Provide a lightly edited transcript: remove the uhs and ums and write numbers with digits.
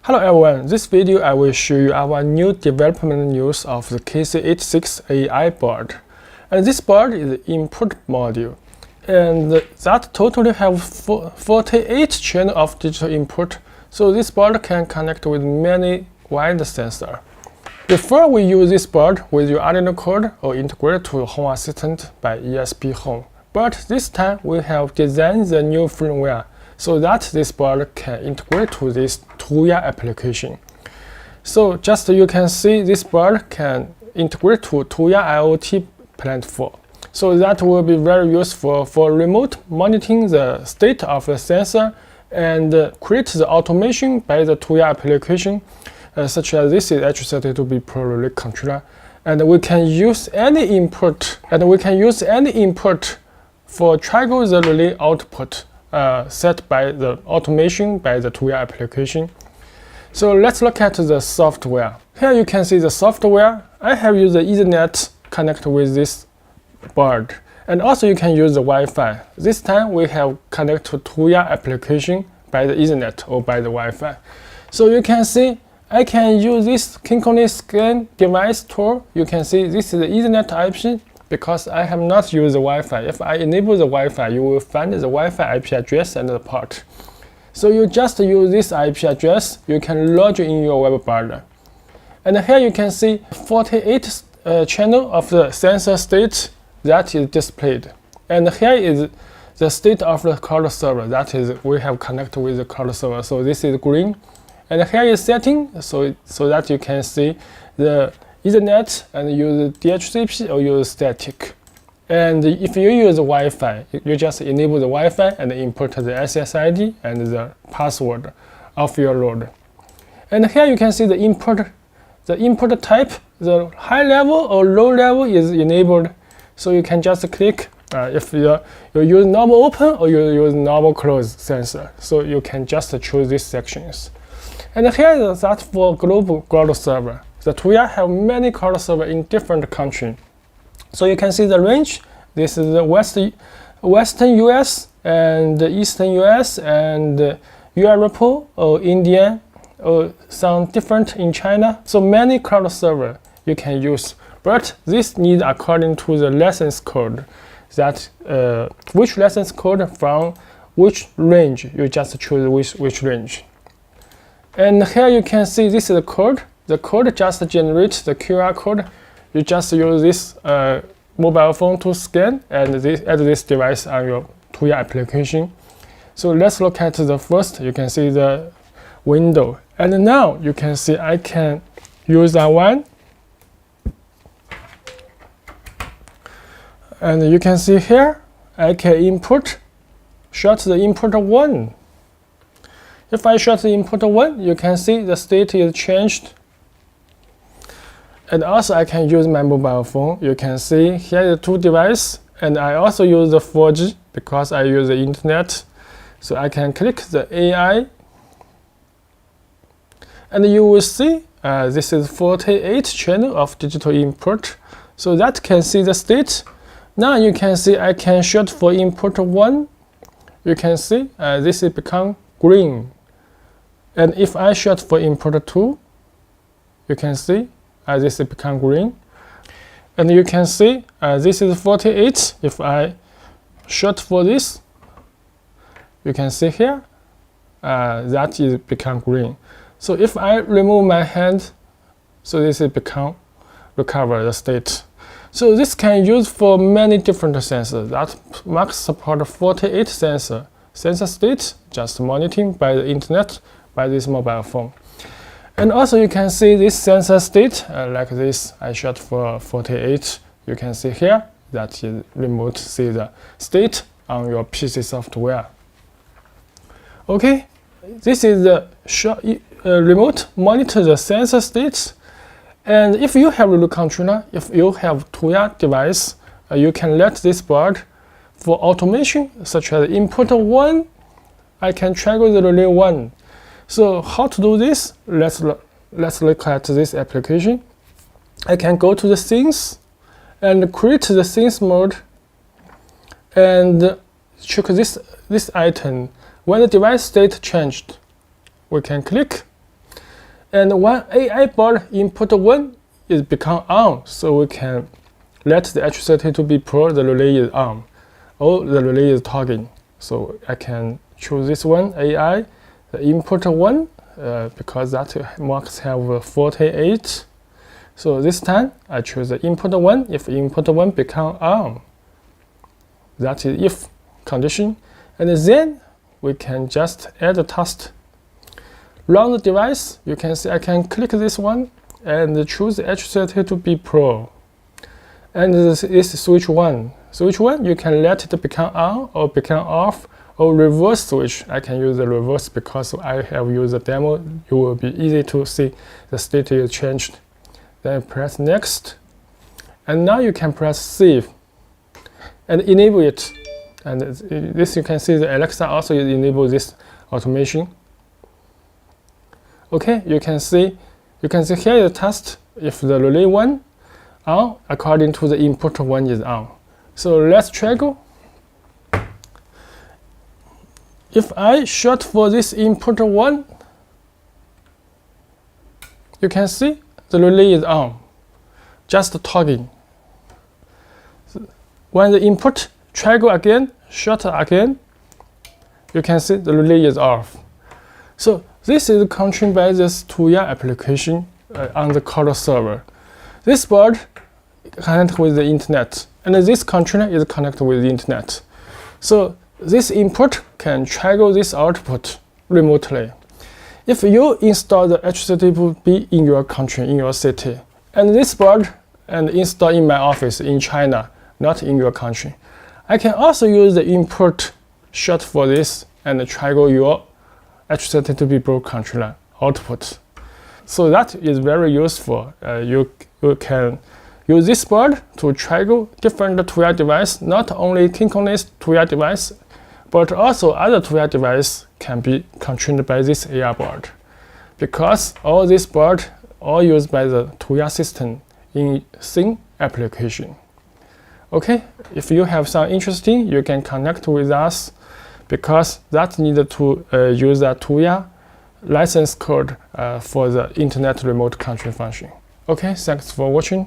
Hello everyone, this video I will show you our new development news of the KC868-AI board. And this board is the input module. And that totally have 48 channels of digital input, so this board can connect with many wide sensors. Before we use this board with your Arduino code or integrate to Home Assistant by ESPHome. But this time we have designed the new firmware so that this board can integrate to this Tuya application. So just you can see this board can integrate to Tuya IoT platform. So that will be very useful for remote monitoring the state of the sensor and create the automation by the Tuya application, such as this is H32B Pro relay controller. And we can use any input, for trigger the relay output set by the automation by the Tuya application. So let's look at the software. Here you can see the software. I have used the Ethernet connect with this board. And also you can use the Wi-Fi. This time we have connect to Tuya application by the Ethernet or by the Wi-Fi. So you can see I can use this Kinkoly scan device tool. You can see this is the Ethernet option because I have not used the Wi-Fi. If I enable the Wi-Fi, you will find the Wi-Fi IP address and the port. So you just use this IP address, you can log in your web browser. And here you can see 48 channel of the sensor state that is displayed. And here is the state of the cloud server. That is, we have connected with the cloud server. So this is green. And here is setting, so that you can see the Ethernet and use DHCP or use static. And if you use Wi-Fi, you just enable the Wi-Fi and input the SSID and the password of your load. And here you can see the input type, the high level or low level is enabled. So you can just click if you use normal open or you use normal close sensor. So you can just choose these sections. And here is that for global cloud server. The Tuya have many cloud servers in different countries. So you can see the range. This is the Western US and the Eastern US and Europe or India or some different in China. So many cloud servers you can use. But this needs according to the license code. That which license code from which range, you just choose which range. And here you can see this is the code. The code just generates the QR code. You just use this mobile phone to scan and add this device on your Tuya application. So let's look at the first. You can see the window. And now you can see I can use that one. And you can see here, I can shut the input 1. If I shut the input 1, you can see the state is changed. And also I can use my mobile phone. You can see here are two devices, and I also use the 4G because I use the internet. So I can click the AI, and you will see this is 48 channel of digital input. So that can see the state. Now you can see I can shut for input 1. You can see this is become green. And if I shut for input 2, you can see this is become green. And you can see this is 48. If I shut for this, you can see here that is become green. So if I remove my hand, so this is become recover the state. So this can use for many different sensors. That max support 48 sensor state, just monitoring by the internet by this mobile phone. And also you can see this sensor state like this. I shot for 48. You can see here that is remote see the state on your PC software. Okay, this is the remote monitor the sensor states. And if you have a relay controller, if you have Tuya device, you can let this board for automation, such as input 1, I can trigger the relay 1. So how to do this? Let's look at this application. I can go to the scenes and create the scenes mode and check this item. When the device state changed, we can click And when AI board input 1 is become on, so we can let the ESP32 Pro, the relay is on, or the relay is toggling. So I can choose this one, AI, the input 1, because that must have 48. So this time I choose the input 1. If input 1 become on, that is if condition. And then we can just add a task. Run the device. You can see I can click this one and choose the ESP32 Pro. And this is switch 1. Switch 1, you can let it become on or become off, or reverse switch. I can use the reverse because I have used the demo. It will be easy to see the state is changed. Then press next. And now you can press save and enable it. And this you can see the Alexa also enable this automation. Okay, you can see here the test if the relay 1 on according to the input 1 is on. So let's toggle. If I short for this input 1, you can see the relay is on, just toggling. When the input toggle again, short again, you can see the relay is off. So this is controlled by this Tuya application on the color server. This board connected with the internet, and this controller is connected with the internet. So this input can toggle this output remotely. If you install the ESP32 in your country, in your city, and this board and install in my office in China, not in your country, I can also use the input short for this and toggle your ESP32 Pro controller output. So that is very useful. You can use this board to toggle different Tuya device, not only Kinkon's Tuya device, but also other Tuya device can be controlled by this AI board. Because all this board all used by the Tuya system in same application. Okay, if you have some interesting, you can connect with us because that needed to use a Tuya license code for the internet remote control function. Okay, thanks for watching.